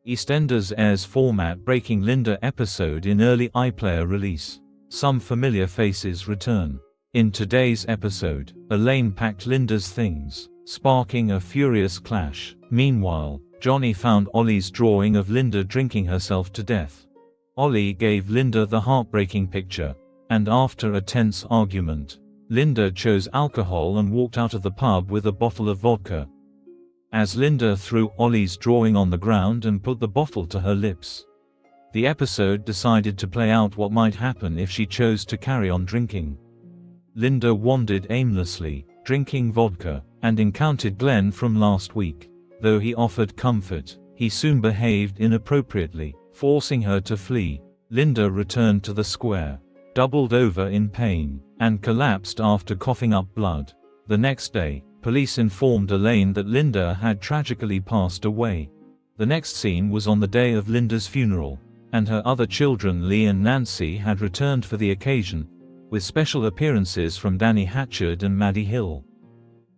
EastEnders airs format-breaking Linda episode in early iPlayer release. Some familiar faces return. In today's episode, Elaine packed Linda's things, sparking a furious clash. Meanwhile, Johnny found Ollie's drawing of Linda drinking herself to death. Ollie gave Linda the heartbreaking picture, and after a tense argument, Linda chose alcohol and walked out of the pub with a bottle of vodka. As Linda threw Ollie's drawing on the ground and put the bottle to her lips, the episode decided to play out what might happen if she chose to carry on drinking. Linda wandered aimlessly, drinking vodka, and encountered Glenn from last week. Though he offered comfort, he soon behaved inappropriately, forcing her to flee. Linda returned to the square, doubled over in pain, and collapsed after coughing up blood. The next day, police informed Elaine that Linda had tragically passed away. The next scene was on the day of Linda's funeral, and her other children Lee and Nancy had returned for the occasion, with special appearances from Danny Hatchard and Maddie Hill.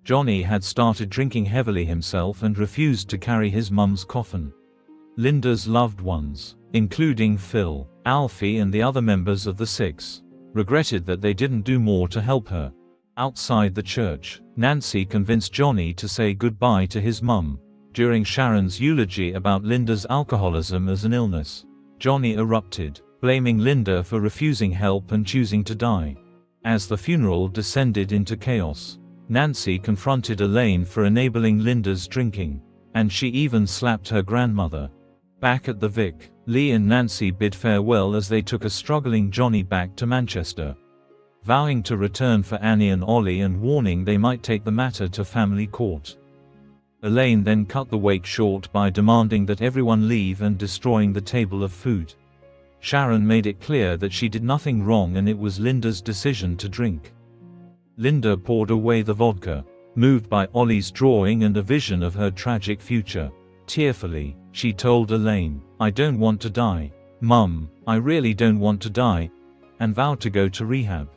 Johnny had started drinking heavily himself and refused to carry his mum's coffin. Linda's loved ones, including Phil, Alfie and the other members of the Six, regretted that they didn't do more to help her. Outside the church, Nancy convinced Johnny to say goodbye to his mum. During Sharon's eulogy about Linda's alcoholism as an illness, Johnny erupted, blaming Linda for refusing help and choosing to die. As the funeral descended into chaos, Nancy confronted Elaine for enabling Linda's drinking, and she even slapped her grandmother. Back at the Vic, Lee and Nancy bid farewell as they took a struggling Johnny back to Manchester, vowing to return for Annie and Ollie and warning they might take the matter to family court. Elaine then cut the wake short by demanding that everyone leave and destroying the table of food. Sharon made it clear that she did nothing wrong and it was Linda's decision to drink. Linda poured away the vodka, moved by Ollie's drawing and a vision of her tragic future. Tearfully, she told Elaine, "I don't want to die, Mum, I really don't want to die," and vowed to go to rehab.